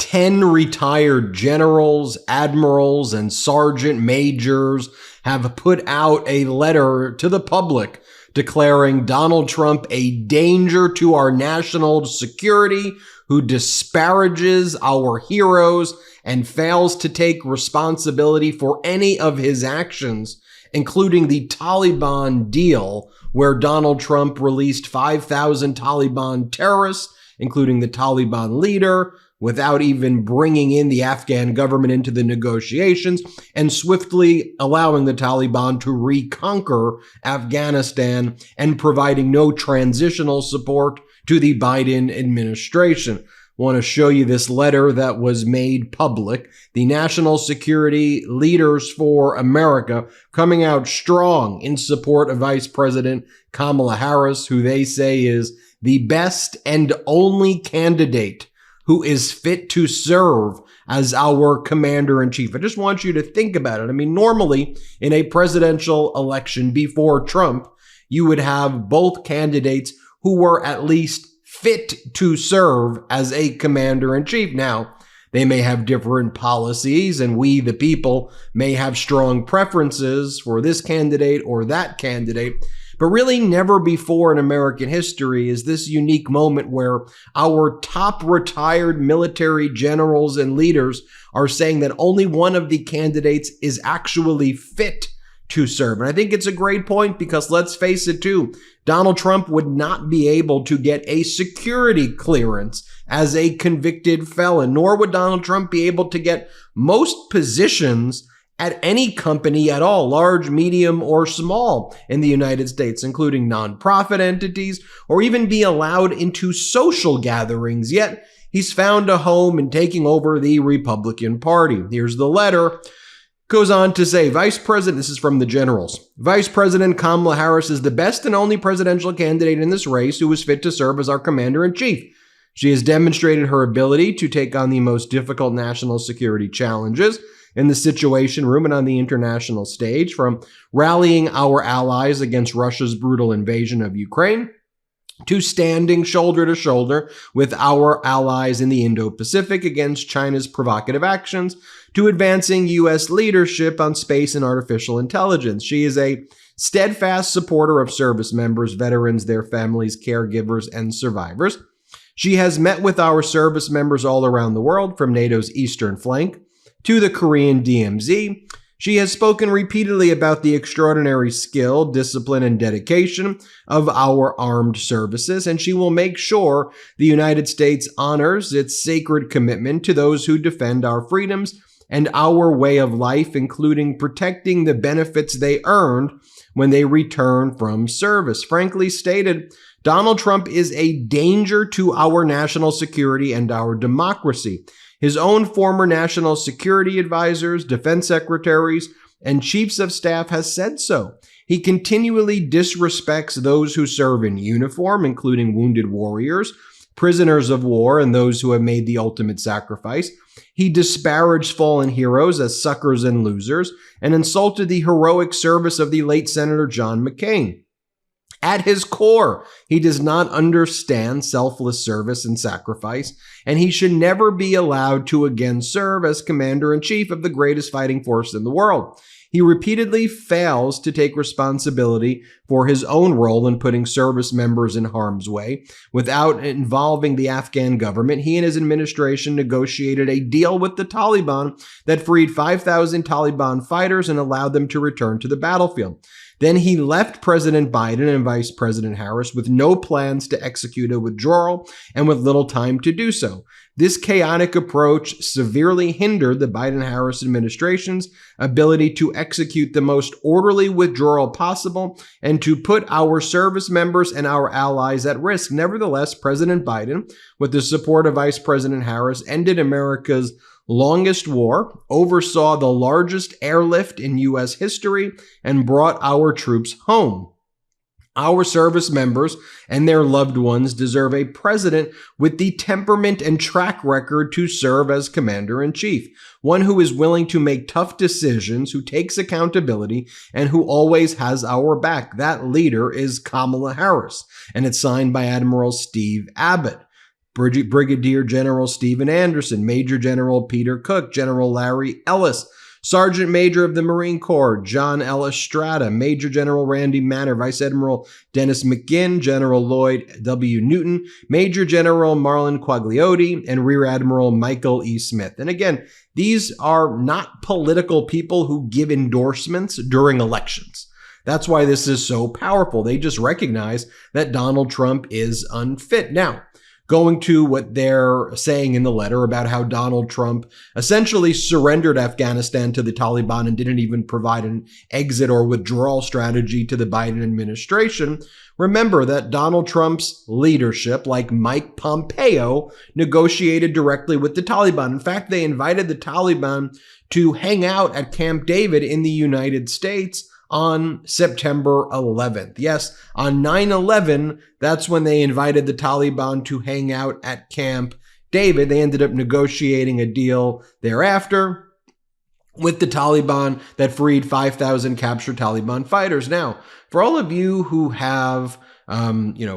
10 retired generals, admirals, and sergeant majors have put out a letter to the public declaring Donald Trump a danger to our national security, who disparages our heroes and fails to take responsibility for any of his actions, including the Taliban deal, where Donald Trump released 5,000 Taliban terrorists, including the Taliban leader, without even bringing in the Afghan government into the negotiations, and swiftly allowing the Taliban to reconquer Afghanistan and providing no transitional support to the Biden administration. I want to show you this letter that was made public. The National Security Leaders for America coming out strong in support of Vice President Kamala Harris, who they say is the best and only candidate who is fit to serve as our commander-in-chief. I just want you to think about it. I mean, normally in a presidential election before Trump, you would have both candidates who were at least fit to serve as a commander-in-chief. Now, they may have different policies, and we, the people, may have strong preferences for this candidate or that candidate. But really never before in American history is this unique moment where our top retired military generals and leaders are saying that only one of the candidates is actually fit to serve. And I think it's a great point because let's face it too, Donald Trump would not be able to get a security clearance as a convicted felon, nor would Donald Trump be able to get most positions at any company at all, large, medium, or small in the United States, including nonprofit entities, or even be allowed into social gatherings. Yet he's found a home in taking over the Republican Party. Here's the letter. Goes on to say, Vice President, this is from the generals, Vice President Kamala Harris is the best and only presidential candidate in this race who is fit to serve as our commander-in-chief. She has demonstrated her ability to take on the most difficult national security challenges in the Situation Room and on the international stage, from rallying our allies against Russia's brutal invasion of Ukraine to standing shoulder to shoulder with our allies in the Indo-Pacific against China's provocative actions, to advancing U.S. leadership on space and artificial intelligence. She is a steadfast supporter of service members, veterans, their families, caregivers, and survivors. She has met with our service members all around the world, from NATO's eastern flank to the Korean DMZ. She has spoken repeatedly about the extraordinary skill, discipline, and dedication of our armed services, and she will make sure the United States honors its sacred commitment to those who defend our freedoms and our way of life, including protecting the benefits they earned when they return from service. Frankly stated, Donald Trump is a danger to our national security and our democracy. His own former national security advisors, defense secretaries, and chiefs of staff has said so. He continually disrespects those who serve in uniform, including wounded warriors, prisoners of war, and those who have made the ultimate sacrifice. He disparaged fallen heroes as suckers and losers, and insulted the heroic service of the late Senator John McCain. At his core, he does not understand selfless service and sacrifice, and he should never be allowed to again serve as commander-in-chief of the greatest fighting force in the world. He repeatedly fails to take responsibility for his own role in putting service members in harm's way. Without involving the Afghan government, he and his administration negotiated a deal with the Taliban that freed 5,000 Taliban fighters and allowed them to return to the battlefield. Then he left President Biden and Vice President Harris with no plans to execute a withdrawal and with little time to do so. This chaotic approach severely hindered the Biden-Harris administration's ability to execute the most orderly withdrawal possible and to put our service members and our allies at risk. Nevertheless, President Biden, with the support of Vice President Harris, ended America's longest war, oversaw the largest airlift in U.S. history, and brought our troops home. Our service members and their loved ones deserve a president with the temperament and track record to serve as commander-in-chief, one who is willing to make tough decisions, who takes accountability, and who always has our back. That leader is Kamala Harris, and it's signed by Admiral Steve Abbott. Brigadier General Stephen Anderson, Major General Peter Cook, General Larry Ellis, Sergeant Major of the Marine Corps, John L. Estrada, Major General Randy Manner, Vice Admiral Dennis McGinn, General Lloyd W. Newton, Major General Marlon Quagliotti, and Rear Admiral Michael E. Smith. And again, these are not political people who give endorsements during elections. That's why this is so powerful. They just recognize that Donald Trump is unfit. Now, going to what they're saying in the letter about how Donald Trump essentially surrendered Afghanistan to the Taliban and didn't even provide an exit or withdrawal strategy to the Biden administration. Remember that Donald Trump's leadership, like Mike Pompeo, negotiated directly with the Taliban. In fact, they invited the Taliban to hang out at Camp David in the United States on September 11th. Yes, on 9/11, that's when they invited the Taliban to hang out at Camp David. They ended up negotiating a deal thereafter with the Taliban that freed 5,000 captured Taliban fighters. Now, for all of you who have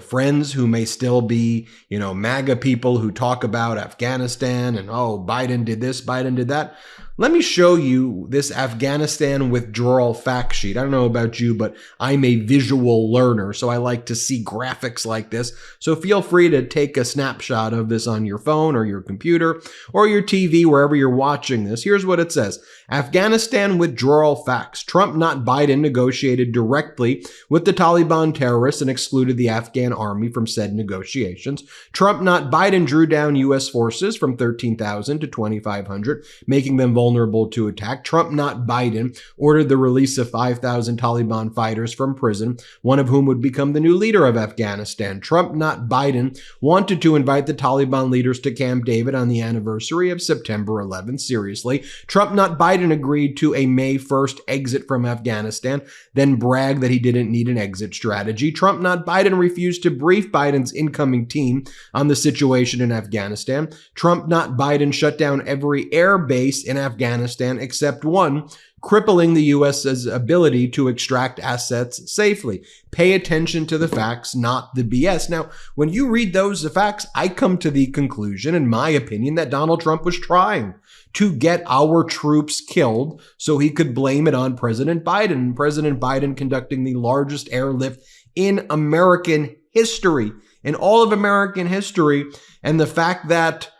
friends who may still be, MAGA people who talk about Afghanistan and, oh, Biden did this, Biden did that. Let me show you this Afghanistan withdrawal fact sheet. I don't know about you, but I'm a visual learner, so I like to see graphics like this. So feel free to take a snapshot of this on your phone or your computer or your TV, wherever you're watching this. Here's what it says. Afghanistan withdrawal facts. Trump, not Biden, negotiated directly with the Taliban terrorists and excluded the Afghan army from said negotiations. Trump, not Biden, drew down U.S. forces from 13,000 to 2,500, making them vulnerable to attack. Trump, not Biden, ordered the release of 5,000 Taliban fighters from prison, one of whom would become the new leader of Afghanistan. Trump, not Biden, wanted to invite the Taliban leaders to Camp David on the anniversary of September 11th. Seriously. Trump, not Biden, agreed to a May 1st exit from Afghanistan, then bragged that he didn't need an exit strategy. Trump, not Biden, refused to brief Biden's incoming team on the situation in Afghanistan. Trump, not Biden, shut down every air base in Afghanistan except one, crippling the U.S.'s ability to extract assets safely. Pay attention to the facts, not the BS. Now, when you read those facts, I come to the conclusion, in my opinion, that Donald Trump was trying to get our troops killed so he could blame it on President Biden. President Biden conducting the largest airlift in American history, in all of American history. And the fact that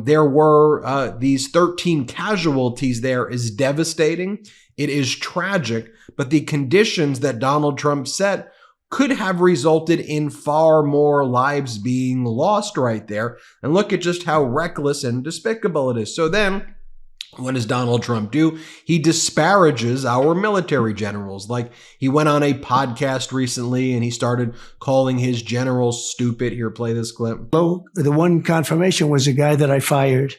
there were these 13 casualties there is devastating. It is tragic, but the conditions that Donald Trump set could have resulted in far more lives being lost right there. And look at just how reckless and despicable it is. So then, what does Donald Trump do? He disparages our military generals. Like, he went on a podcast recently and he started calling his generals stupid. Here, play this clip. The one confirmation was a guy that I fired,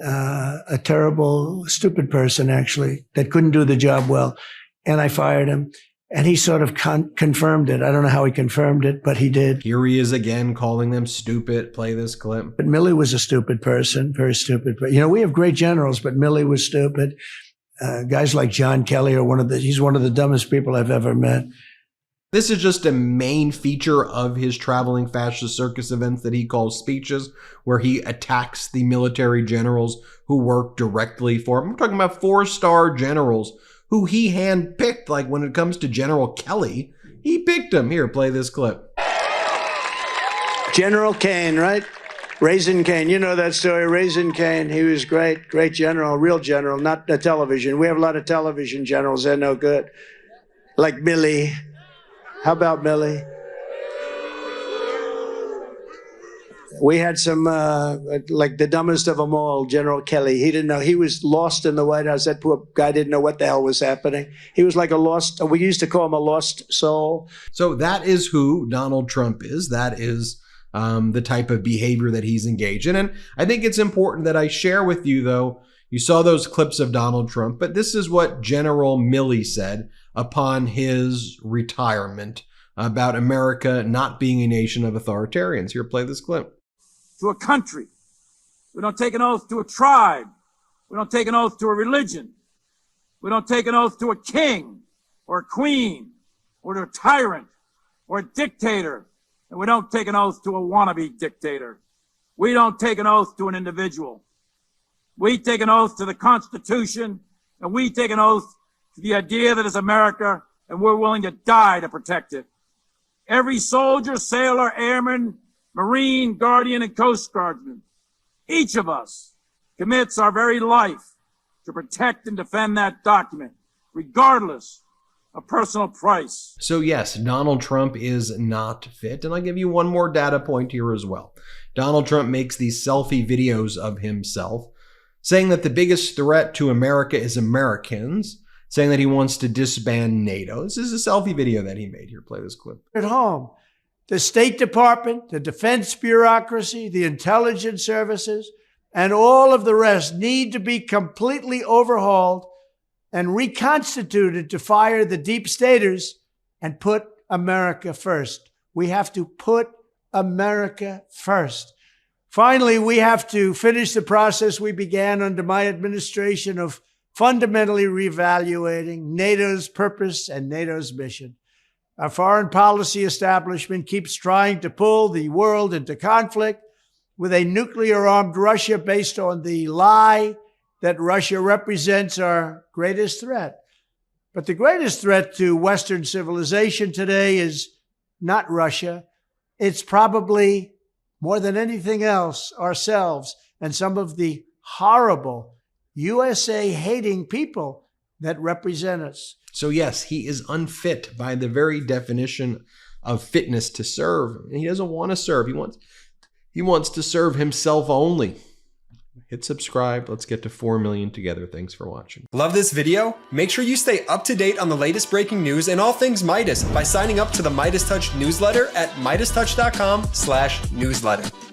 a terrible, stupid person, actually, that couldn't do the job well. And I fired him. And he sort of confirmed it. I don't know how he confirmed it, but he did. Here he is again calling them stupid. Play this clip. But Milley was a stupid person, very stupid. But, we have great generals, but Milley was stupid. Guys like John Kelly are he's one of the dumbest people I've ever met. This is just a main feature of his traveling fascist circus events that he calls speeches, where he attacks the military generals who work directly for him. I'm talking about 4-star generals who he handpicked. Like, when it comes to General Kelly, he picked him. Here, play this clip. General Kane, right? Raisin Kane. You know that story, Raisin Kane. He was great general, real general, not the television. We have a lot of television generals. They're no good. Like Milley. How about Milley? We had some, like the dumbest of them all, General Kelly. He didn't know. He was lost in the White House. That poor guy didn't know what the hell was happening. He was like we used to call him a lost soul. So that is who Donald Trump is. That is the type of behavior that he's engaged in. And I think it's important that I share with you, though, you saw those clips of Donald Trump, but this is what General Milley said upon his retirement about America not being a nation of authoritarians. Here, play this clip. To a country. We don't take an oath to a tribe. We don't take an oath to a religion. We don't take an oath to a king or a queen or to a tyrant or a dictator. And we don't take an oath to a wannabe dictator. We don't take an oath to an individual. We take an oath to the Constitution, and we take an oath to the idea that it's America, and we're willing to die to protect it. Every soldier, sailor, airman, Marine, Guardian, and Coast Guardsman, each of us commits our very life to protect and defend that document, regardless of personal price. So yes, Donald Trump is not fit. And I'll give you one more data point here as well. Donald Trump makes these selfie videos of himself, saying that the biggest threat to America is Americans, saying that he wants to disband NATO. This is a selfie video that he made. Here, play this clip. At home, the State Department, the defense bureaucracy, the intelligence services, and all of the rest need to be completely overhauled and reconstituted to fire the deep staters and put America first. We have to put America first. Finally, we have to finish the process we began under my administration of fundamentally reevaluating NATO's purpose and NATO's mission. Our foreign policy establishment keeps trying to pull the world into conflict with a nuclear-armed Russia based on the lie that Russia represents our greatest threat. But the greatest threat to Western civilization today is not Russia. It's probably, more than anything else, ourselves and some of the horrible USA-hating people that represent us. So yes, he is unfit by the very definition of fitness to serve. And he doesn't want to serve. He wants to serve himself only. Hit subscribe. Let's get to 4 million together. Thanks for watching. Love this video? Make sure you stay up to date on the latest breaking news and all things Midas by signing up to the MeidasTouch newsletter at MeidasTouch.com/newsletter.